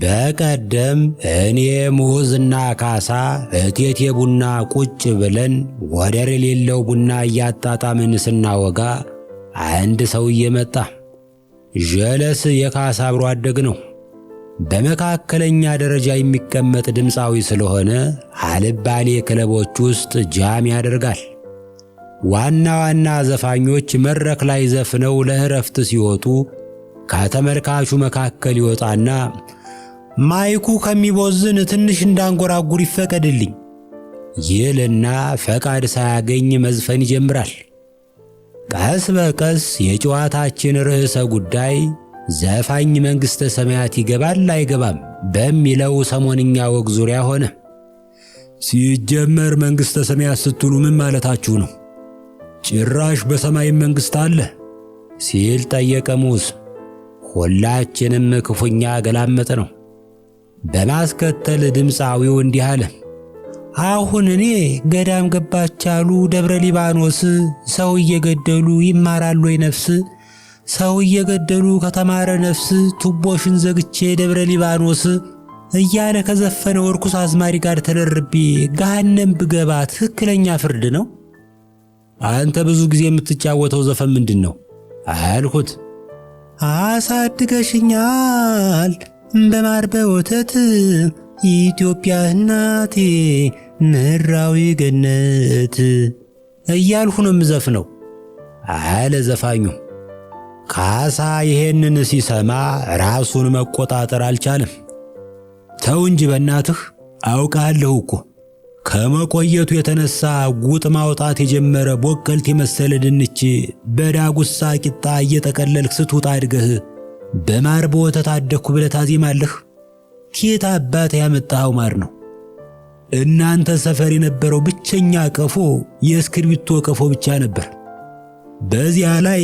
በቀደም እኔ ሙዝና ካሳ እቴቴ ቡና ቁጭ ብለን ወደር የሌለው ቡና እያጣጣምን ስናወጋ አንድ ሰውዬ መጣ። ጀለስ የካሳ አብሮ አደግ ነው። በመካከለኛ ደረጃ የሚቀመጥ ድምፃዊ ስለሆነ አልባሌ ክለቦች ውስጥ ጃም ያደርጋል። ዋና ዋና ዘፋኞች መድረክ ላይ ዘፍነው ለእረፍት ሲወጡ ከተመልካቹ መካከል ይወጣና ማይኩ ከሚቦዝን ትንሽ እንዳንጎራጉር ይፈቀድልኝ ይልና ፈቃድ ሳያገኝ መዝፈን ይጀምራል። ቀስ በቀስ የጨዋታችን ርዕሰ ጉዳይ ዘፋኝ መንግሥተ ሰማያት ይገባል አይገባም በሚለው ሰሞንኛ ወግ ዙሪያ ሆነ። ሲጀመር መንግሥተ ሰማያት ስትሉ ምን ማለታችሁ ነው? ጭራሽ በሰማይ መንግሥት አለ ሲል ጠየቀ ሙዝ። ሁላችንም ክፉኛ ገላመጠ ነው። በማስከተል ድምፃዊው እንዲህ አለ። አሁን እኔ ገዳም ገባች አሉ ደብረ ሊባኖስ፣ ሰው እየገደሉ ይማራሉ ወይ ነፍስ? ሰው እየገደሉ ከተማረ ነፍስ ቱቦሽን ዘግቼ ደብረ ሊባኖስ እያለ ከዘፈነው እርኩስ አዝማሪ ጋር ተደርቤ ገሃነም ብገባ ትክክለኛ ፍርድ ነው? አንተ ብዙ ጊዜ የምትጫወተው ዘፈን ምንድን ነው አልኩት። አሳድገሽኛል በማር በወተት ኢትዮጵያ እናቴ ምድራዊ ገነት እያልሁ ነው የምዘፍነው አለ ዘፋኙ። ካሳ ይሄንን ሲሰማ ራሱን መቆጣጠር አልቻለም። ተው እንጂ በእናትህ አውቃለሁ እኮ ከመቆየቱ የተነሳ ጉጥ ማውጣት የጀመረ ቦቀልት የመሰለ ድንች በዳጉሳ ቂጣ እየጠቀለልክ ስትውጣ አድገህ በማር በወተት አደግኩ ብለህ ታዜማለህ። ኬት አባት ያመጣኸው ማር ነው? እናንተ ሰፈር የነበረው ብቸኛ ቀፎ የእስክርቢቶ ቀፎ ብቻ ነበር። በዚያ ላይ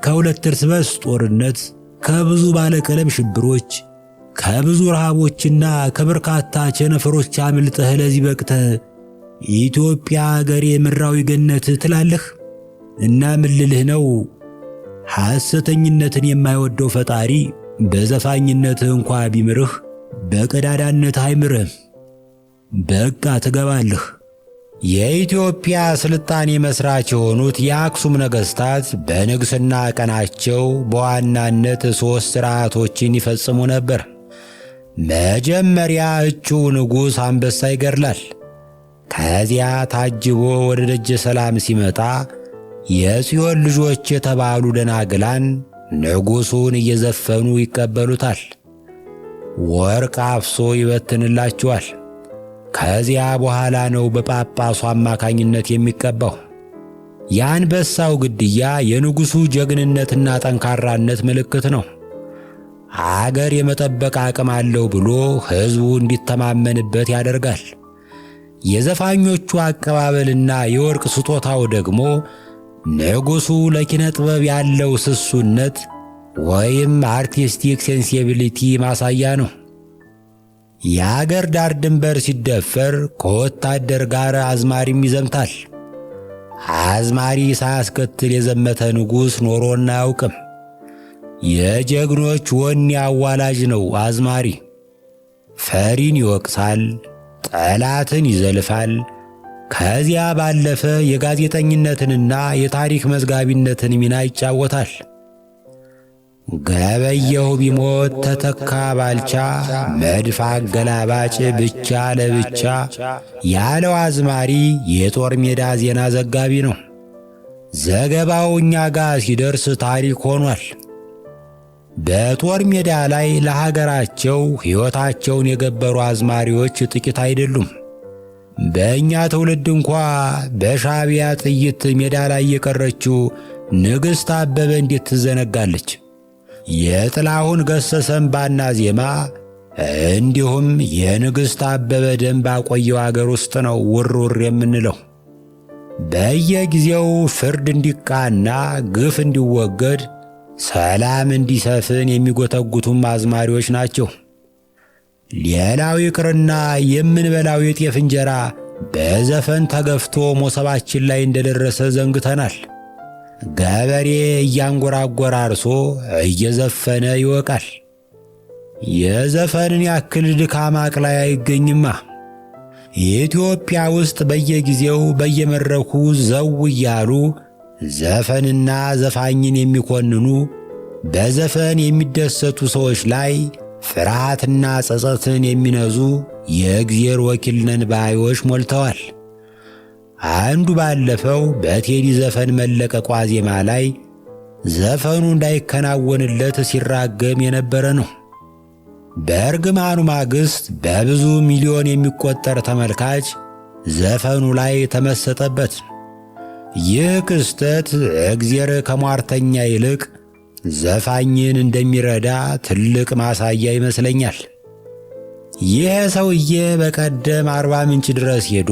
ከሁለት እርስ በርስ ጦርነት፣ ከብዙ ባለቀለም ሽብሮች፣ ከብዙ ረሃቦችና ከበርካታ ቸነፈሮች አምልጠህ ለዚህ በቅተህ ኢትዮጵያ አገሬ ምድራዊ ገነት ትላለህ። እና ምን ልልህ ነው? ሐሰተኝነትን የማይወደው ፈጣሪ በዘፋኝነትህ እንኳ ቢምርህ በቀዳዳነት አይምርህም። በቃ ትገባለህ። የኢትዮጵያ ስልጣኔ መስራች የሆኑት የአክሱም ነገሥታት በንግሥና ቀናቸው በዋናነት 3 ሥርዓቶችን ይፈጽሙ ነበር። መጀመሪያ እጩ ንጉሥ አንበሳ ይገድላል። ከዚያ ታጅቦ ወደ ደጀ ሰላም ሲመጣ የጽዮን ልጆች የተባሉ ደናግላን ንጉሡን እየዘፈኑ ይቀበሉታል። ወርቅ አፍሶ ይበትንላቸዋል። ከዚያ በኋላ ነው በጳጳሱ አማካኝነት የሚቀባው። የአንበሳው ግድያ የንጉሡ ጀግንነትና ጠንካራነት ምልክት ነው። አገር የመጠበቅ አቅም አለው ብሎ ሕዝቡ እንዲተማመንበት ያደርጋል። የዘፋኞቹ አቀባበልና የወርቅ ስጦታው ደግሞ ንጉሡ ለኪነ ጥበብ ያለው ስሱነት ወይም አርቲስቲክ ሴንሲቢሊቲ ማሳያ ነው። የአገር ዳር ድንበር ሲደፈር ከወታደር ጋር አዝማሪም ይዘምታል። አዝማሪ ሳያስከትል የዘመተ ንጉሥ ኖሮና አያውቅም። የጀግኖች ወኔ አዋላጅ ነው አዝማሪ። ፈሪን ይወቅሳል፣ ጠላትን ይዘልፋል። ከዚያ ባለፈ የጋዜጠኝነትንና የታሪክ መዝጋቢነትን ሚና ይጫወታል። ገበየሁ ቢሞት ተተካ ባልቻ፣ መድፍ አገላባጭ ብቻ ለብቻ ያለው አዝማሪ የጦር ሜዳ ዜና ዘጋቢ ነው። ዘገባው እኛ ጋር ሲደርስ ታሪክ ሆኗል። በጦር ሜዳ ላይ ለሀገራቸው ሕይወታቸውን የገበሩ አዝማሪዎች ጥቂት አይደሉም። በእኛ ትውልድ እንኳ በሻዕቢያ ጥይት ሜዳ ላይ የቀረችው ንግሥት አበበ እንዴት ትዘነጋለች? የጥላሁን ገሰሰን ባና ዜማ እንዲሁም የንግሥት አበበ ደም ባቆየው አገር ውስጥ ነው ውርውር የምንለው። በየጊዜው ፍርድ እንዲቃና፣ ግፍ እንዲወገድ፣ ሰላም እንዲሰፍን የሚጎተጉቱም አዝማሪዎች ናቸው። ሌላው ይቅርና የምንበላው የጤፍ እንጀራ በዘፈን ተገፍቶ ሞሰባችን ላይ እንደደረሰ ዘንግተናል። ገበሬ እያንጎራጎረ አርሶ እየዘፈነ ይወቃል። የዘፈንን ያክል ድካም አቅላይ አይገኝማ። ኢትዮጵያ ውስጥ በየጊዜው በየመድረኩ ዘው እያሉ ዘፈንና ዘፋኝን የሚኮንኑ በዘፈን የሚደሰቱ ሰዎች ላይ ፍርሃትና ጸጸትን የሚነዙ የእግዚአብሔር ወኪል ነን ባዮች ሞልተዋል። አንዱ ባለፈው በቴዲ ዘፈን መለቀቋ ዜማ ላይ ዘፈኑ እንዳይከናወንለት ሲራገም የነበረ ነው። በእርግማኑ ማግስት በብዙ ሚሊዮን የሚቆጠር ተመልካች ዘፈኑ ላይ ተመሰጠበት። ይህ ክስተት እግዚአብሔር ከሟርተኛ ይልቅ ዘፋኝን እንደሚረዳ ትልቅ ማሳያ ይመስለኛል። ይህ ሰውዬ በቀደም አርባ ምንጭ ድረስ ሄዶ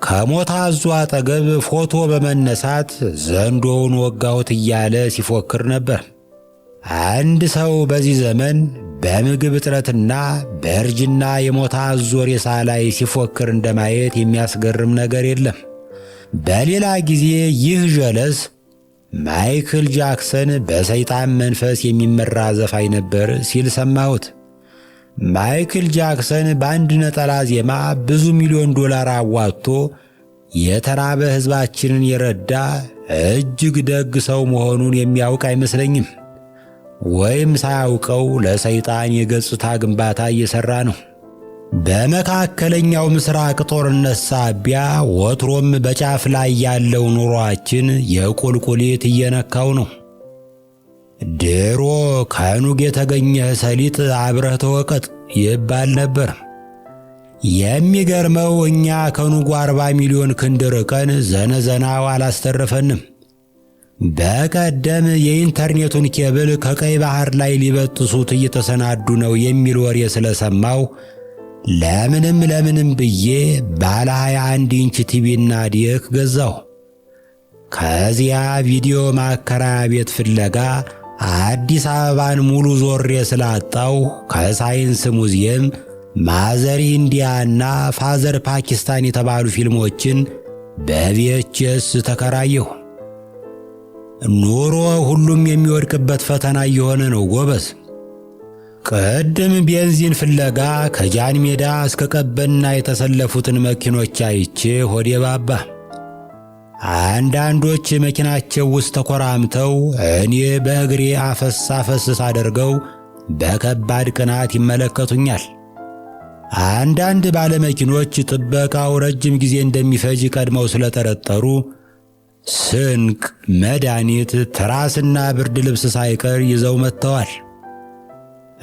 ከሞታ አዞ አጠገብ ፎቶ በመነሳት ዘንዶውን ወጋሁት እያለ ሲፎክር ነበር። አንድ ሰው በዚህ ዘመን በምግብ እጥረትና በእርጅና የሞታ አዞ ሬሳ ላይ ሲፎክር እንደማየት የሚያስገርም ነገር የለም። በሌላ ጊዜ ይህ ጀለስ ማይክል ጃክሰን በሰይጣን መንፈስ የሚመራ ዘፋኝ ነበር ሲል ሰማሁት። ማይክል ጃክሰን በአንድ ነጠላ ዜማ ብዙ ሚሊዮን ዶላር አዋጥቶ የተራበ ሕዝባችንን የረዳ እጅግ ደግ ሰው መሆኑን የሚያውቅ አይመስለኝም። ወይም ሳያውቀው ለሰይጣን የገጽታ ግንባታ እየሠራ ነው። በመካከለኛው ምስራቅ ጦርነት ሳቢያ ወትሮም በጫፍ ላይ ያለው ኑሮአችን የቁልቁሊት እየነካው ነው። ድሮ ከኑግ የተገኘህ ሰሊጥ አብረህ ተወቀጥ ይባል ነበር። የሚገርመው እኛ ከኑጉ 40 ሚሊዮን ክንድ ርቀን ዘነዘናው አላስተረፈንም። በቀደም የኢንተርኔቱን ኬብል ከቀይ ባህር ላይ ሊበጥሱት እየተሰናዱ ነው የሚል ወሬ ስለሰማው ለምንም ብዬ ባለ 21 ኢንች ቲቪና ዲክ ገዛሁ። ከዚያ ቪዲዮ ማከራያ ቤት ፍለጋ አዲስ አበባን ሙሉ ዞሬ ስላጣው ከሳይንስ ሙዚየም ማዘር ኢንዲያና ፋዘር ፓኪስታን የተባሉ ፊልሞችን በቪኤችኤስ ተከራየሁ። ኑሮ ሁሉም የሚወድቅበት ፈተና እየሆነ ነው ጎበዝ። ቅድም ቤንዚን ፍለጋ ከጃን ሜዳ እስከ ቀበና የተሰለፉትን መኪኖች አይቼ ሆዴ ባባ። አንዳንዶች መኪናቸው ውስጥ ተኮራምተው እኔ በእግሬ አፈስ ሳደርገው በከባድ ቅናት ይመለከቱኛል። አንዳንድ ባለመኪኖች ጥበቃው ረጅም ጊዜ እንደሚፈጅ ቀድመው ስለጠረጠሩ ስንቅ፣ መድኃኒት፣ ትራስና ብርድ ልብስ ሳይቀር ይዘው መጥተዋል።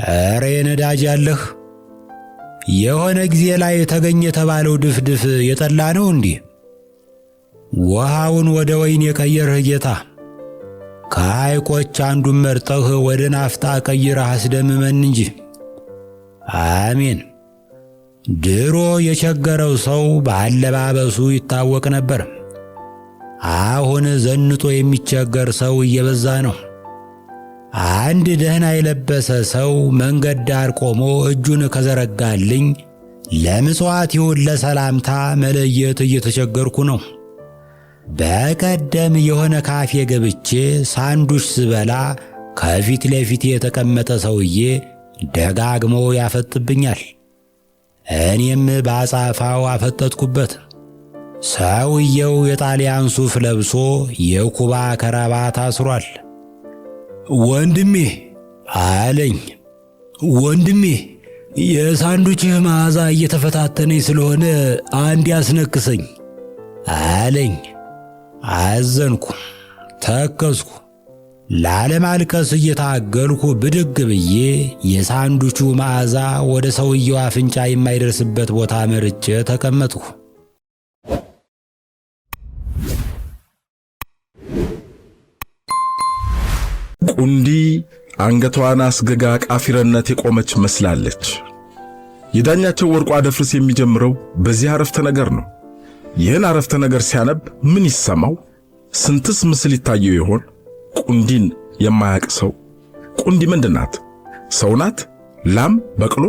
ኧረ ነዳጅ አለህ? የሆነ ጊዜ ላይ ተገኘ የተባለው ድፍድፍ የጠላ ነው እንዲህ? ውሃውን ወደ ወይን የቀየርህ ጌታ፣ ከሐይቆች አንዱን መርጠህ ወደ ናፍጣ ቀይረህ አስደምመን እንጂ። አሜን። ድሮ የቸገረው ሰው በአለባበሱ ይታወቅ ነበር። አሁን ዘንጦ የሚቸገር ሰው እየበዛ ነው። አንድ ደህና የለበሰ ሰው መንገድ ዳር ቆሞ እጁን ከዘረጋልኝ ለምጽዋት ይሁን ለሰላምታ መለየት እየተቸገርኩ ነው። በቀደም የሆነ ካፌ ገብቼ ሳንዱሽ ስበላ ከፊት ለፊት የተቀመጠ ሰውዬ ደጋግሞ ያፈጥብኛል። እኔም ባጻፋው አፈጠጥኩበት። ሰውየው የጣሊያን ሱፍ ለብሶ የኩባ ከረባት አስሯል። ወንድሜ አለኝ። ወንድሜ የሳንዱችህ መዓዛ እየተፈታተነኝ ስለሆነ አንድ ያስነክሰኝ አለኝ። አዘንኩ፣ ተከዝኩ። ላለማልቀስ እየታገልኩ ብድግ ብዬ የሳንዱቹ መዓዛ ወደ ሰውየው አፍንጫ የማይደርስበት ቦታ መርጬ ተቀመጥኩ። ቁንዲ አንገቷን አስገጋ ቃፊርነት የቆመች መስላለች። የዳኛቸው ወርቁ አደፍርስ የሚጀምረው በዚህ አረፍተ ነገር ነው። ይህን አረፍተ ነገር ሲያነብ ምን ይሰማው? ስንትስ ምስል ይታየው ይሆን? ቁንዲን የማያውቅ ሰው ቁንዲ ምንድናት? ሰው ናት? ላም፣ በቅሎ፣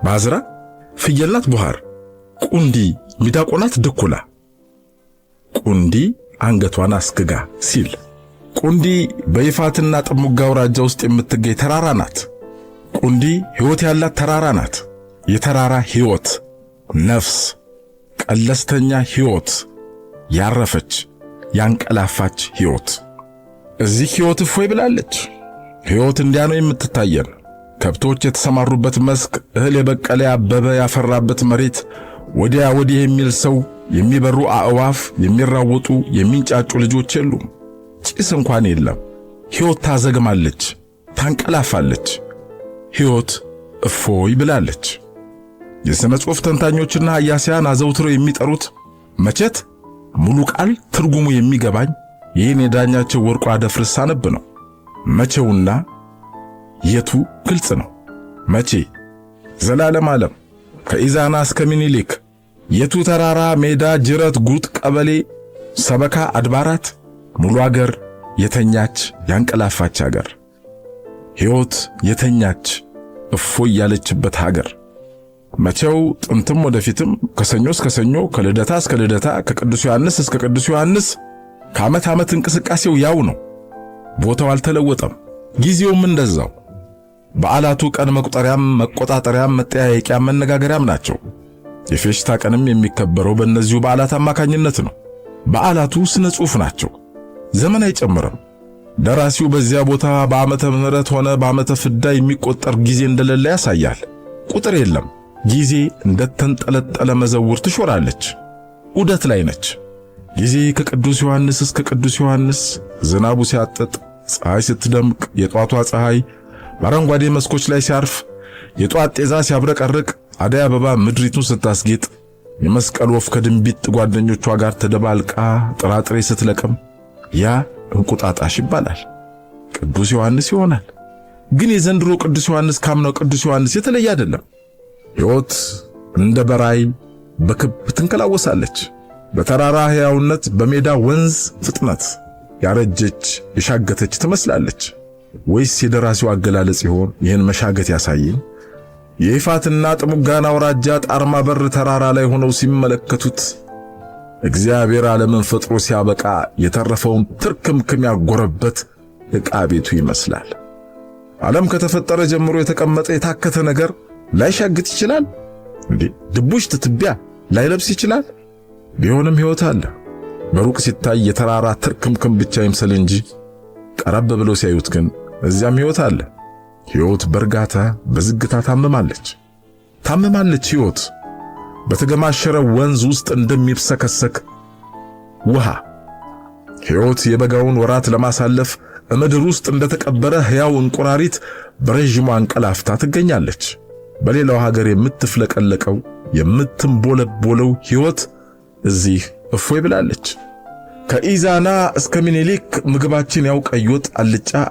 ባዝራ፣ ፍየል ናት? ቡሃር? ቁንዲ ሚዳቆ ናት? ድኩላ? ቁንዲ አንገቷን አስገጋ ሲል ቁንዲ በይፋትና ጥሙጋ አውራጃ ውስጥ የምትገኝ ተራራ ናት። ቁንዲ ሕይወት ያላት ተራራ ናት። የተራራ ሕይወት፣ ነፍስ፣ ቀለስተኛ ሕይወት፣ ያረፈች ያንቀላፋች ሕይወት። እዚህ ሕይወት እፎይ ብላለች። ሕይወት እንዲያ ነው የምትታየን። ከብቶች የተሰማሩበት መስክ፣ እህል የበቀለ ያበበ ያፈራበት መሬት፣ ወዲያ ወዲህ የሚል ሰው፣ የሚበሩ አእዋፍ፣ የሚራወጡ የሚንጫጩ ልጆች የሉም። ጭስ እንኳን የለም። ሕይወት ታዘግማለች፣ ታንቀላፋለች። ሕይወት እፎይ ብላለች። የሥነ ጽሑፍ ተንታኞችና ሐያሲያን አዘውትረው የሚጠሩት መቼት ሙሉ ቃል ትርጉሙ የሚገባኝ ይህን የዳኛቸው ወርቁ አደፍርስ ሳነብ ነው። መቼውና የቱ ግልጽ ነው። መቼ ዘላለም ዓለም ከኢዛና እስከ ሚኒሊክ፣ የቱ ተራራ፣ ሜዳ፣ ጅረት፣ ጉጥ፣ ቀበሌ፣ ሰበካ፣ አድባራት፣ ሙሉ አገር፣ የተኛች ያንቀላፋች አገር፣ ሕይወት የተኛች እፎይ ያለችበት ሀገር። መቼው ጥንትም ወደፊትም ከሰኞ እስከ ሰኞ፣ ከልደታ እስከ ልደታ፣ ከቅዱስ ዮሐንስ እስከ ቅዱስ ዮሐንስ ከዓመት ዓመት እንቅስቃሴው ያው ነው። ቦታው አልተለወጠም፣ ጊዜውም እንደዛው። በዓላቱ ቀን መቁጠሪያም መቆጣጠሪያም መጠያየቂያም መነጋገሪያም ናቸው። የፌሽታ ቀንም የሚከበረው በእነዚሁ በዓላት አማካኝነት ነው። በዓላቱ ስነ ጽሑፍ ናቸው። ዘመን አይጨምርም። ደራሲው በዚያ ቦታ በዓመተ ምሕረት ሆነ በዓመተ ፍዳ የሚቆጠር ጊዜ እንደሌለ ያሳያል። ቁጥር የለም። ጊዜ እንደተንጠለጠለ መዘውር ትሾራለች። ዑደት ላይ ነች። ጊዜ ከቅዱስ ዮሐንስ እስከ ቅዱስ ዮሐንስ፣ ዝናቡ ሲያጠጥ፣ ፀሐይ ስትደምቅ፣ የጧቷ ፀሐይ በአረንጓዴ መስኮች ላይ ሲያርፍ፣ የጧት ጤዛ ሲያብረቀርቅ፣ አደይ አበባ ምድሪቱን ስታስጌጥ፣ የመስቀል ወፍ ከድንቢጥ ጓደኞቿ ጋር ተደባልቃ ጥራጥሬ ስትለቅም፣ ያ እንቁጣጣሽ ይባላል። ቅዱስ ዮሐንስ ይሆናል። ግን የዘንድሮ ቅዱስ ዮሐንስ ካምናው ቅዱስ ዮሐንስ የተለየ አይደለም። ሕይወት እንደ በራይ በክብ ትንከላወሳለች። በተራራ ሕያውነት፣ በሜዳ ወንዝ ፍጥነት ያረጀች የሻገተች ትመስላለች። ወይስ የደራሲው አገላለጽ ይሆን ይህን መሻገት ያሳየኝ? የይፋትና ጥሙጋና አውራጃ ጣርማ በር ተራራ ላይ ሆነው ሲመለከቱት እግዚአብሔር ዓለምን ፈጥሮ ሲያበቃ የተረፈውን ትርክምክም ያጎረበት ዕቃ ቤቱ ይመስላል። ዓለም ከተፈጠረ ጀምሮ የተቀመጠ የታከተ ነገር ላይሻግት ይችላል እንዴ? ድቡሽ ትቢያ ላይለብስ ይችላል? ቢሆንም ሕይወት አለ። በሩቅ ሲታይ የተራራ ትርክምክም ብቻ ይምሰል እንጂ ቀረብ ብለው ሲያዩት ግን እዚያም ሕይወት አለ። ሕይወት በእርጋታ በዝግታ ታምማለች። ሕይወት በተገማሸረ ወንዝ ውስጥ እንደሚብሰከሰክ ውሃ። ሕይወት የበጋውን ወራት ለማሳለፍ ምድር ውስጥ እንደተቀበረ ሕያው እንቁራሪት በረዥሙ አንቀላፍታ ትገኛለች። በሌላው ሀገር የምትፍለቀለቀው የምትንቦለቦለው ሕይወት እዚህ እፎይ ብላለች። ከኢዛና እስከ ሚኒሊክ ምግባችን ያው ቀይወጥ፣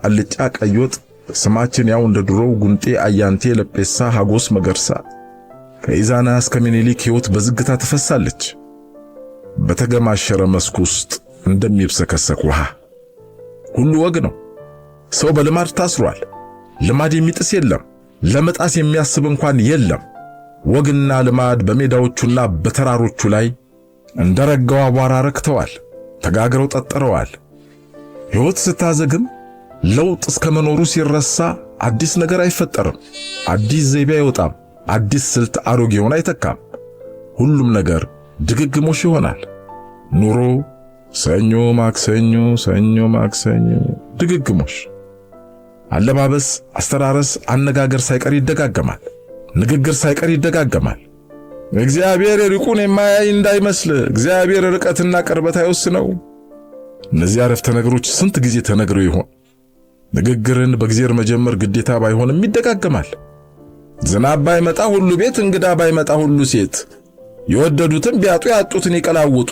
አልጫ ቀይወጥ። ስማችን ያው እንደ ድሮው ጉንጤ፣ አያንቴ፣ ለጴሳ፣ ሐጎስ፣ መገርሳ። ከኢዛና እስከ ሚኒሊክ ሕይወት በዝግታ ትፈሳለች። በተገማሸረ መስክ ውስጥ እንደሚብሰከሰክ ውሃ። ሁሉ ወግ ነው። ሰው በልማድ ታስሯል። ልማድ የሚጥስ የለም። ለመጣስ የሚያስብ እንኳን የለም። ወግና ልማድ በሜዳዎቹና በተራሮቹ ላይ እንደረጋው አቧራ ረክተዋል፣ ተጋግረው ጠጥረዋል። ሕይወት ስታዘግም ለውጥ እስከ መኖሩ ሲረሳ አዲስ ነገር አይፈጠርም። አዲስ ዘይቤ አይወጣም። አዲስ ስልት አሮጌውን አይተካም። ሁሉም ነገር ድግግሞሽ ይሆናል። ኑሮ ሰኞ ማክሰኞ፣ ሰኞ ማክሰኞ፣ ድግግሞሽ። አለባበስ፣ አስተራረስ፣ አነጋገር ሳይቀር ይደጋገማል። ንግግር ሳይቀር ይደጋገማል። እግዚአብሔር ርቁን የማያይ እንዳይመስል፣ እግዚአብሔር ርቀትና ቅርበት አይወስነው። እነዚህ አረፍተ ነገሮች ስንት ጊዜ ተነግረው ይሆን? ንግግርን በእግዚአብሔር መጀመር ግዴታ ባይሆንም ይደጋገማል። ዝናብ ባይመጣ ሁሉ ቤት፣ እንግዳ ባይመጣ ሁሉ ሴት፣ የወደዱትን ቢያጡ ያጡትን ይቀላውጡ፣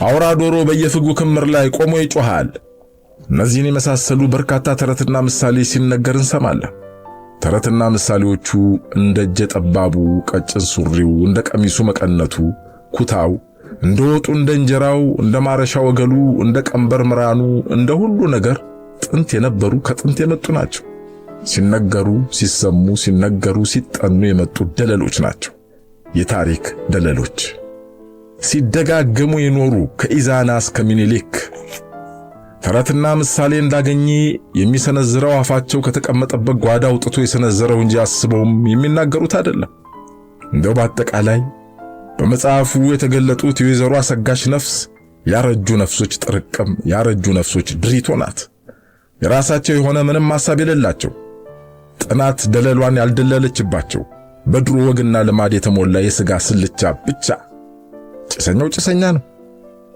አውራ ዶሮ በየፍጉ ክምር ላይ ቆሞ ይጮሃል። እነዚህን የመሳሰሉ በርካታ ተረትና ምሳሌ ሲነገር እንሰማለን። ተረትና ምሳሌዎቹ እንደ እጀ ጠባቡ ቀጭን ሱሪው፣ እንደ ቀሚሱ መቀነቱ ኩታው፣ እንደ ወጡ እንደ እንጀራው፣ እንደ ማረሻ ወገሉ፣ እንደ ቀንበር ምራኑ፣ እንደ ሁሉ ነገር ጥንት የነበሩ ከጥንት የመጡ ናቸው። ሲነገሩ፣ ሲሰሙ፣ ሲነገሩ፣ ሲጠኑ የመጡ ደለሎች ናቸው። የታሪክ ደለሎች ሲደጋገሙ የኖሩ ከኢዛና እስከ ሚኒሊክ ተረትና ምሳሌ እንዳገኘ የሚሰነዝረው አፋቸው ከተቀመጠበት ጓዳ አውጥቶ የሰነዘረው እንጂ አስበውም የሚናገሩት አይደለም። እንደው በአጠቃላይ በመጽሐፉ የተገለጡት የወይዘሮ አሰጋሽ ነፍስ ያረጁ ነፍሶች ጥርቅም፣ ያረጁ ነፍሶች ድሪቶ ናት። የራሳቸው የሆነ ምንም ሐሳብ የሌላቸው፣ ጥናት ደለሏን ያልደለለችባቸው፣ በድሮ ወግና ልማድ የተሞላ የሥጋ ስልቻ ብቻ። ጭሰኛው ጭሰኛ ነው።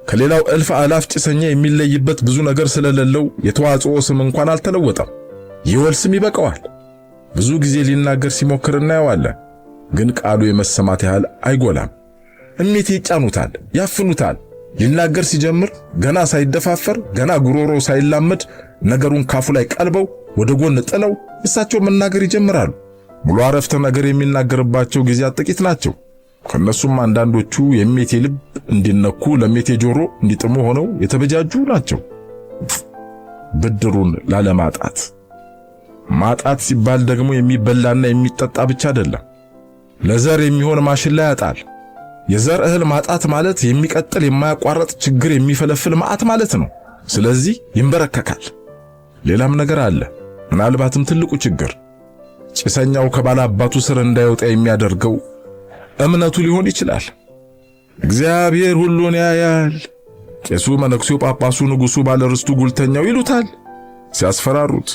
ከሌላው እልፍ አላፍ ጭሰኛ የሚለይበት ብዙ ነገር ስለሌለው የተዋጽኦ ስም እንኳን አልተለወጠም። የወል ስም ይበቃዋል። ብዙ ጊዜ ሊናገር ሲሞክር እናየዋለን፣ ግን ቃሉ የመሰማት ያህል አይጎላም። እሜቴ ይጫኑታል፣ ያፍኑታል። ሊናገር ሲጀምር ገና ሳይደፋፈር፣ ገና ጉሮሮ ሳይላመድ ነገሩን ካፉ ላይ ቀልበው ወደ ጎን ጥለው እሳቸው መናገር ይጀምራሉ። ሙሉ አረፍተ ነገር የሚናገርባቸው ጊዜያት ጥቂት ናቸው። ከነሱም አንዳንዶቹ የሜቴ ልብ እንዲነኩ ለሜቴ ጆሮ እንዲጥሙ ሆነው የተበጃጁ ናቸው። ብድሩን ላለማጣት። ማጣት ሲባል ደግሞ የሚበላና የሚጠጣ ብቻ አይደለም። ለዘር የሚሆን ማሽላ ያጣል። የዘር እህል ማጣት ማለት የሚቀጥል የማያቋርጥ ችግር የሚፈለፍል መዓት ማለት ነው። ስለዚህ ይንበረከካል። ሌላም ነገር አለ። ምናልባትም ትልቁ ችግር ጭሰኛው ከባለ አባቱ ስር እንዳይወጣ የሚያደርገው እምነቱ ሊሆን ይችላል። እግዚአብሔር ሁሉን ያያል፣ ቄሱ፣ መነኩሴው፣ ጳጳሱ፣ ንጉሱ፣ ባለርስቱ፣ ጉልተኛው ይሉታል ሲያስፈራሩት።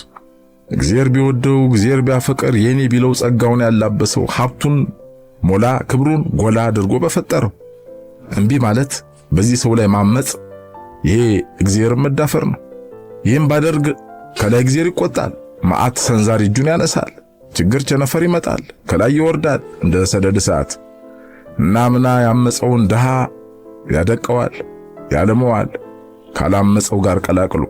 እግዚአብሔር ቢወደው እግዚአብሔር ቢያፈቅር የኔ ቢለው ጸጋውን ያላበሰው ሀብቱን ሞላ ክብሩን ጎላ አድርጎ በፈጠረው እምቢ ማለት፣ በዚህ ሰው ላይ ማመጽ፣ ይሄ እግዚአብሔር መዳፈር ነው። ይህም ባደርግ ከላይ እግዚአብሔር ይቆጣል፣ መዓት ሰንዛር እጁን ያነሳል፣ ችግር ቸነፈር ይመጣል፣ ከላይ ይወርዳል እንደ ሰደድ እሳት። እናምና ያመፀውን ድሃ ያደቀዋል፣ ያለመዋል ካላመፀው ጋር ቀላቅሎ።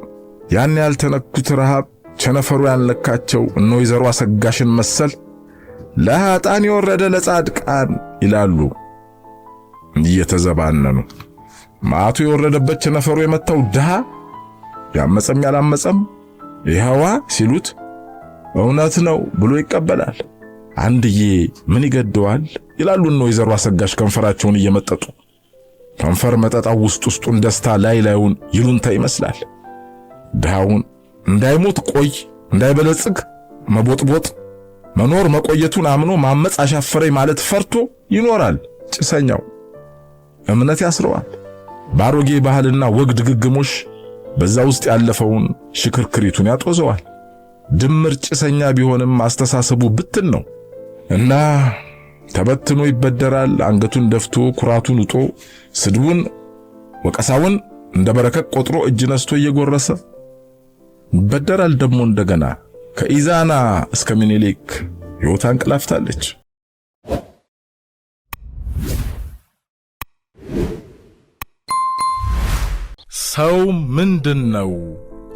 ያን ያልተነኩት ረሃብ ቸነፈሩ ያልነካቸው እነ ወይዘሮ አሰጋሽን መሰል ለኃጥአን የወረደ ለጻድቃን ይላሉ እየተዘባነኑ። መዓቱ የወረደበት ቸነፈሩ የመታው ድሃ ያመፀም ያላመፀም ይኸዋ ሲሉት እውነት ነው ብሎ ይቀበላል። አንድዬ ምን ይገደዋል ይላሉ እነ ወይዘሮ አሰጋሽ ከንፈራቸውን እየመጠጡ። ከንፈር መጠጣው ውስጡን ደስታ ላይ ላዩን ይሉንታ ይመስላል። ድሃውን እንዳይሞት ቆይ እንዳይበለጽግ መቦጥቦጥ መኖር መቆየቱን አምኖ ማመጽ አሻፈረኝ ማለት ፈርቶ ይኖራል። ጭሰኛው እምነት ያስረዋል። ባሮጌ ባህልና ወግ ድግግሞሽ በዛ ውስጥ ያለፈውን ሽክርክሪቱን ያጦዘዋል። ድምር ጭሰኛ ቢሆንም አስተሳሰቡ ብትን ነው እና ተበትኖ ይበደራል። አንገቱን ደፍቶ ኩራቱን ውጦ ስድቡን ወቀሳውን እንደ በረከት ቆጥሮ እጅ ነስቶ እየጎረሰ ይበደራል። ደግሞ እንደገና ከኢዛና እስከ ምኒልክ ሕይወት አንቀላፍታለች። ሰው ምንድነው?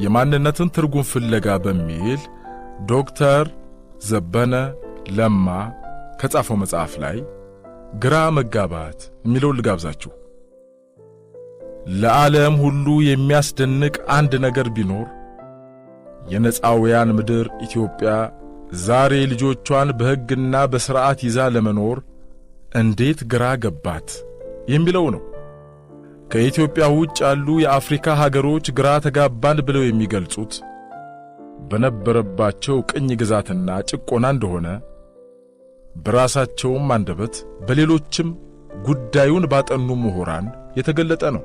የማንነትን ትርጉም ፍለጋ በሚል ዶክተር ዘበነ ለማ ከጻፈው መጽሐፍ ላይ ግራ መጋባት የሚለውን ልጋብዛችሁ። ለዓለም ሁሉ የሚያስደንቅ አንድ ነገር ቢኖር የነጻውያን ምድር ኢትዮጵያ ዛሬ ልጆቿን በሕግና በሥርዓት ይዛ ለመኖር እንዴት ግራ ገባት የሚለው ነው። ከኢትዮጵያ ውጭ ያሉ የአፍሪካ ሀገሮች ግራ ተጋባን ብለው የሚገልጹት በነበረባቸው ቅኝ ግዛትና ጭቆና እንደሆነ በራሳቸውም አንደበት በሌሎችም ጉዳዩን ባጠኑ ምሁራን የተገለጠ ነው።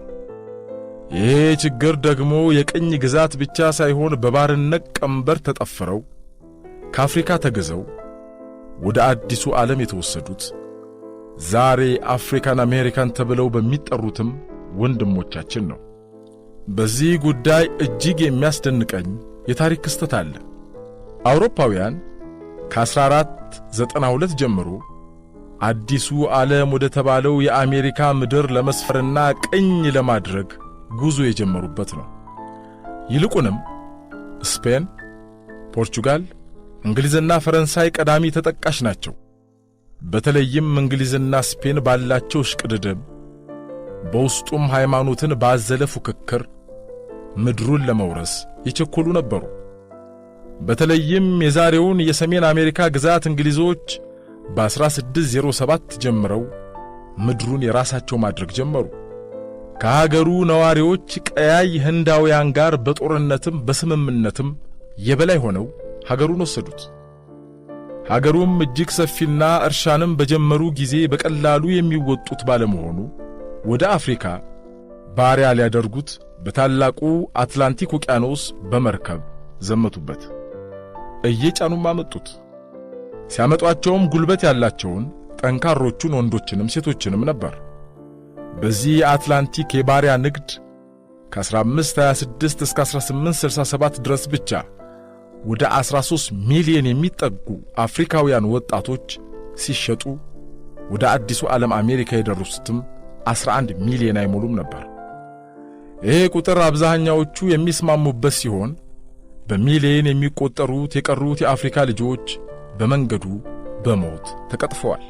ይሄ ችግር ደግሞ የቅኝ ግዛት ብቻ ሳይሆን በባርነት ቀንበር ተጠፍረው ከአፍሪካ ተገዘው ወደ አዲሱ ዓለም የተወሰዱት ዛሬ አፍሪካን አሜሪካን ተብለው በሚጠሩትም ወንድሞቻችን ነው። በዚህ ጉዳይ እጅግ የሚያስደንቀኝ የታሪክ ክስተት አለ። አውሮፓውያን ከ1492 ጀምሮ አዲሱ ዓለም ወደ ተባለው የአሜሪካ ምድር ለመስፈርና ቅኝ ለማድረግ ጉዞ የጀመሩበት ነው። ይልቁንም ስፔን፣ ፖርቹጋል፣ እንግሊዝና ፈረንሳይ ቀዳሚ ተጠቃሽ ናቸው። በተለይም እንግሊዝና ስፔን ባላቸው ሽቅድድም በውስጡም ሃይማኖትን ባዘለ ፉክክር ምድሩን ለመውረስ የቸኮሉ ነበሩ። በተለይም የዛሬውን የሰሜን አሜሪካ ግዛት እንግሊዞች በ1607 ጀምረው ምድሩን የራሳቸው ማድረግ ጀመሩ። ከሀገሩ ነዋሪዎች ቀያይ ህንዳውያን ጋር በጦርነትም በስምምነትም የበላይ ሆነው ሀገሩን ወሰዱት። ሀገሩም እጅግ ሰፊና እርሻንም በጀመሩ ጊዜ በቀላሉ የሚወጡት ባለመሆኑ ወደ አፍሪካ ባሪያ ሊያደርጉት በታላቁ አትላንቲክ ውቅያኖስ በመርከብ ዘመቱበት። እየጫኑም አመጡት። ሲያመጧቸውም ጉልበት ያላቸውን ጠንካሮቹን ወንዶችንም ሴቶችንም ነበር። በዚህ የአትላንቲክ የባሪያ ንግድ ከ1526 እስከ 1867 ድረስ ብቻ ወደ 13 ሚሊዮን የሚጠጉ አፍሪካውያን ወጣቶች ሲሸጡ ወደ አዲሱ ዓለም አሜሪካ የደረሱትም 11 ሚሊዮን አይሞሉም ነበር። ይሄ ቁጥር አብዛኛዎቹ የሚስማሙበት ሲሆን በሚሊዮን የሚቆጠሩት የቀሩት የአፍሪካ ልጆች በመንገዱ በሞት ተቀጥፈዋል።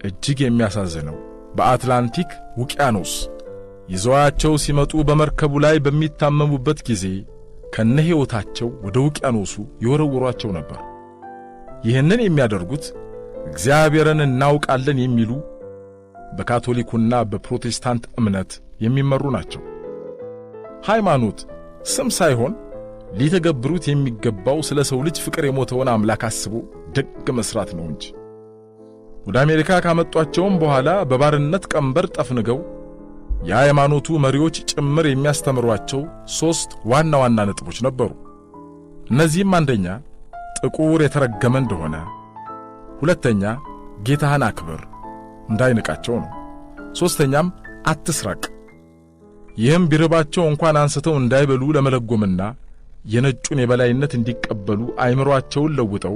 እጅግ የሚያሳዝነው በአትላንቲክ ውቅያኖስ ይዘዋቸው ሲመጡ በመርከቡ ላይ በሚታመሙበት ጊዜ ከነህይወታቸው ወደ ውቅያኖሱ ይወረውሯቸው ነበር። ይህንን የሚያደርጉት እግዚአብሔርን እናውቃለን የሚሉ በካቶሊኩና በፕሮቴስታንት እምነት የሚመሩ ናቸው። ሃይማኖት ስም ሳይሆን ሊተገብሩት የሚገባው ስለ ሰው ልጅ ፍቅር የሞተውን አምላክ አስቦ ደግ መስራት ነው እንጂ። ወደ አሜሪካ ካመጧቸውም በኋላ በባርነት ቀንበር ጠፍንገው የሃይማኖቱ መሪዎች ጭምር የሚያስተምሯቸው 3 ዋና ዋና ነጥቦች ነበሩ። እነዚህም አንደኛ ጥቁር የተረገመ እንደሆነ፣ ሁለተኛ ጌታህን አክብር እንዳይንቃቸው ነው፣ ሶስተኛም አትስረቅ። ይህም ቢርባቸው እንኳን አንስተው እንዳይበሉ ለመለጎምና የነጩን የበላይነት እንዲቀበሉ አይምሮአቸውን ለውጠው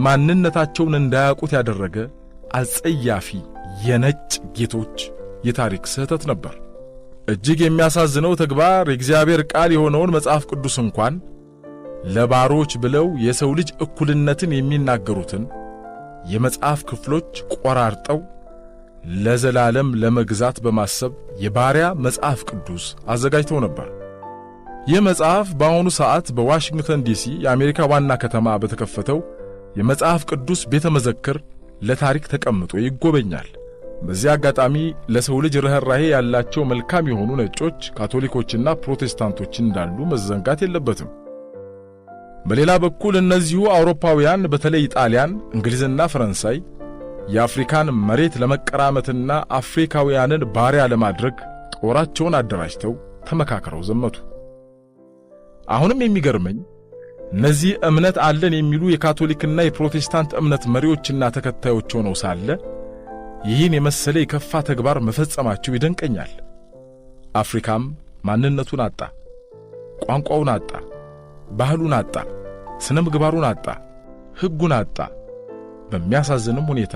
ማንነታቸውን እንዳያውቁት ያደረገ አጸያፊ የነጭ ጌቶች የታሪክ ስህተት ነበር። እጅግ የሚያሳዝነው ተግባር የእግዚአብሔር ቃል የሆነውን መጽሐፍ ቅዱስ እንኳን ለባሮች ብለው የሰው ልጅ እኩልነትን የሚናገሩትን የመጽሐፍ ክፍሎች ቆራርጠው ለዘላለም ለመግዛት በማሰብ የባሪያ መጽሐፍ ቅዱስ አዘጋጅተው ነበር። ይህ መጽሐፍ በአሁኑ ሰዓት በዋሽንግተን ዲሲ የአሜሪካ ዋና ከተማ በተከፈተው የመጽሐፍ ቅዱስ ቤተ መዘክር ለታሪክ ተቀምጦ ይጎበኛል። በዚህ አጋጣሚ ለሰው ልጅ ርህራሄ ያላቸው መልካም የሆኑ ነጮች፣ ካቶሊኮችና ፕሮቴስታንቶች እንዳሉ መዘንጋት የለበትም። በሌላ በኩል እነዚሁ አውሮፓውያን በተለይ ጣሊያን፣ እንግሊዝና ፈረንሳይ የአፍሪካን መሬት ለመቀራመትና አፍሪካውያንን ባሪያ ለማድረግ ጦራቸውን አደራጅተው ተመካክረው ዘመቱ። አሁንም የሚገርመኝ እነዚህ እምነት አለን የሚሉ የካቶሊክና የፕሮቴስታንት እምነት መሪዎችና ተከታዮች ሆነው ሳለ ይህን የመሰለ የከፋ ተግባር መፈጸማቸው ይደንቀኛል። አፍሪካም ማንነቱን አጣ፣ ቋንቋውን አጣ፣ ባህሉን አጣ፣ ስነ ምግባሩን አጣ፣ ሕጉን አጣ። በሚያሳዝንም ሁኔታ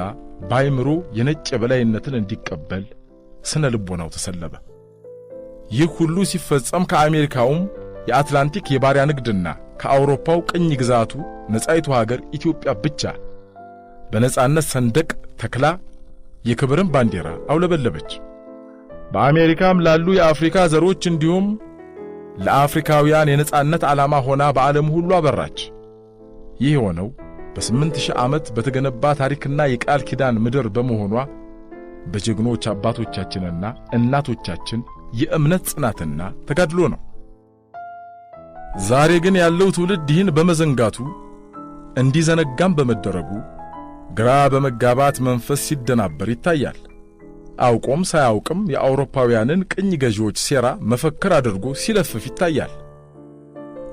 ባይምሮ የነጭ የበላይነትን እንዲቀበል ስነ ልቦናው ተሰለበ። ይህ ሁሉ ሲፈጸም ከአሜሪካውም የአትላንቲክ የባሪያ ንግድና ከአውሮፓው ቅኝ ግዛቱ ነጻይቱ ሀገር ኢትዮጵያ ብቻ በነጻነት ሰንደቅ ተክላ የክብርን ባንዲራ አውለበለበች። በአሜሪካም ላሉ የአፍሪካ ዘሮች እንዲሁም ለአፍሪካውያን የነጻነት ዓላማ ሆና በዓለም ሁሉ አበራች። ይህ የሆነው በ8000 ዓመት በተገነባ ታሪክና የቃል ኪዳን ምድር በመሆኗ በጀግኖች አባቶቻችንና እናቶቻችን የእምነት ጽናትና ተጋድሎ ነው። ዛሬ ግን ያለው ትውልድ ይህን በመዘንጋቱ እንዲዘነጋም በመደረጉ ግራ በመጋባት መንፈስ ሲደናበር ይታያል። አውቆም ሳያውቅም የአውሮፓውያንን ቅኝ ገዢዎች ሴራ መፈክር አድርጎ ሲለፍፍ ይታያል።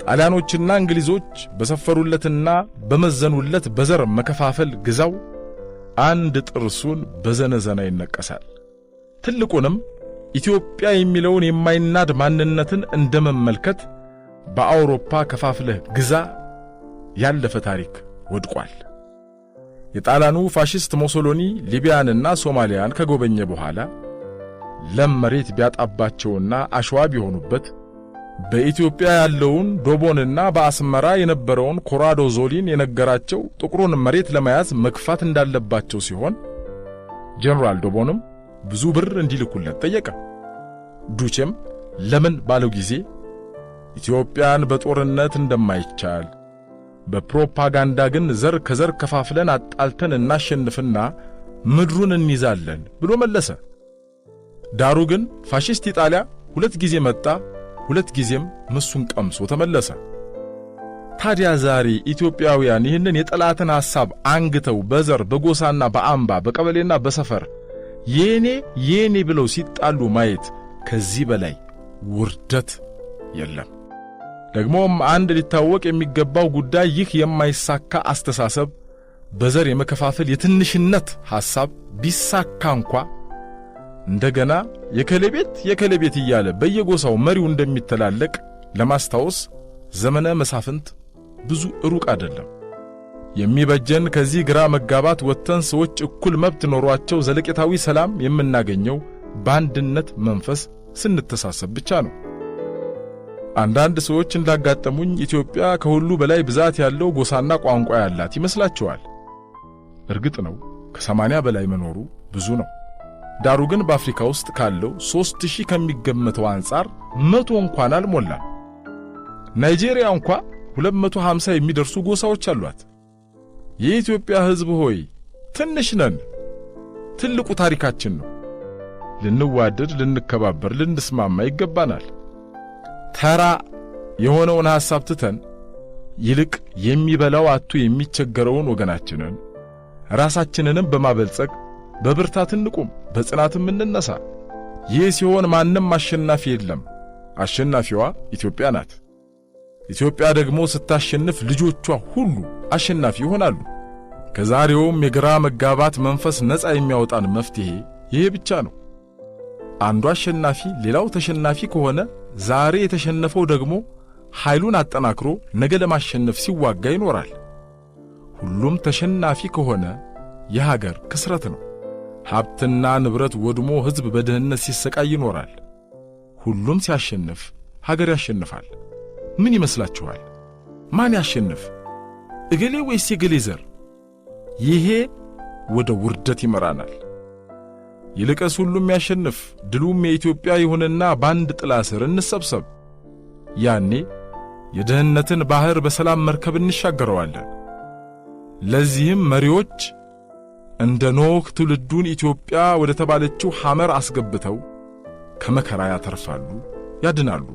ጣሊያኖችና እንግሊዞች በሰፈሩለትና በመዘኑለት በዘር መከፋፈል ግዛው አንድ ጥርሱን በዘነዘና ይነቀሳል። ትልቁንም ኢትዮጵያ የሚለውን የማይናድ ማንነትን እንደመመልከት በአውሮፓ ከፋፍለህ ግዛ ያለፈ ታሪክ ወድቋል። የጣሊያኑ ፋሺስት ሞሶሎኒ ሊቢያንና ሶማሊያን ከጎበኘ በኋላ ለም መሬት ቢያጣባቸውና አሸዋ ቢሆኑበት በኢትዮጵያ ያለውን ዶቦንና በአስመራ የነበረውን ኮራዶ ዞሊን የነገራቸው ጥቁሩን መሬት ለመያዝ መግፋት እንዳለባቸው ሲሆን ጀነራል ዶቦንም ብዙ ብር እንዲልኩለት ጠየቀ። ዱቼም ለምን ባለው ጊዜ ኢትዮጵያን በጦርነት እንደማይቻል በፕሮፓጋንዳ ግን ዘር ከዘር ከፋፍለን አጣልተን እናሸንፍና ምድሩን እንይዛለን ብሎ መለሰ። ዳሩ ግን ፋሺስት ኢጣሊያ 2 ጊዜ መጣ፣ 2 ጊዜም ምሱን ቀምሶ ተመለሰ። ታዲያ ዛሬ ኢትዮጵያውያን ይህንን የጠላትን ሐሳብ አንግተው በዘር በጎሳና በአምባ በቀበሌና በሰፈር የኔ ብለው ሲጣሉ ማየት ከዚህ በላይ ውርደት የለም። ደግሞም አንድ ሊታወቅ የሚገባው ጉዳይ ይህ የማይሳካ አስተሳሰብ በዘር የመከፋፈል የትንሽነት ሐሳብ ቢሳካ እንኳ እንደገና የከለቤት እያለ በየጎሳው መሪው እንደሚተላለቅ ለማስታወስ ዘመነ መሳፍንት ብዙ ሩቅ አይደለም። የሚበጀን ከዚህ ግራ መጋባት ወጥተን ሰዎች እኩል መብት ኖሯቸው ዘለቄታዊ ሰላም የምናገኘው በአንድነት መንፈስ ስንተሳሰብ ብቻ ነው። አንዳንድ ሰዎች እንዳጋጠሙኝ ኢትዮጵያ ከሁሉ በላይ ብዛት ያለው ጎሳና ቋንቋ ያላት ይመስላቸዋል። እርግጥ ነው ከ80 በላይ መኖሩ ብዙ ነው። ዳሩ ግን በአፍሪካ ውስጥ ካለው 3000 ከሚገመተው አንጻር 100 እንኳን አልሞላም። ናይጄሪያ እንኳ 250 የሚደርሱ ጎሳዎች አሏት። የኢትዮጵያ ሕዝብ ሆይ ትንሽ ነን። ትልቁ ታሪካችን ነው። ልንዋደድ፣ ልንከባበር፣ ልንስማማ ይገባናል። ተራ የሆነውን ሐሳብ ትተን ይልቅ የሚበላው አጥቶ የሚቸገረውን ወገናችንን ራሳችንንም በማበልጸግ በብርታት እንቁም፣ በጽናትም እንነሳ። ይህ ሲሆን ማንም አሸናፊ የለም። አሸናፊዋ ኢትዮጵያ ናት። ኢትዮጵያ ደግሞ ስታሸንፍ ልጆቿ ሁሉ አሸናፊ ይሆናሉ። ከዛሬውም የግራ መጋባት መንፈስ ነፃ የሚያወጣን መፍትሄ ይሄ ብቻ ነው። አንዱ አሸናፊ ሌላው ተሸናፊ ከሆነ ዛሬ የተሸነፈው ደግሞ ኃይሉን አጠናክሮ ነገ ለማሸነፍ ሲዋጋ ይኖራል። ሁሉም ተሸናፊ ከሆነ የሀገር ክስረት ነው። ሀብትና ንብረት ወድሞ ሕዝብ በድህነት ሲሰቃይ ይኖራል። ሁሉም ሲያሸንፍ ሀገር ያሸንፋል። ምን ይመስላችኋል? ማን ያሸንፍ? እገሌ ወይስ የገሌ ዘር? ይሄ ወደ ውርደት ይመራናል። ይልቅስ ሁሉም ያሸንፍ፣ ድሉም የኢትዮጵያ ይሁንና ባንድ ጥላ ስር እንሰብሰብ። ያኔ የድህነትን ባህር በሰላም መርከብ እንሻገረዋለን። ለዚህም መሪዎች እንደ ኖህ ትውልዱን ኢትዮጵያ ወደ ተባለችው ሐመር አስገብተው ከመከራ ያተርፋሉ፣ ያድናሉ።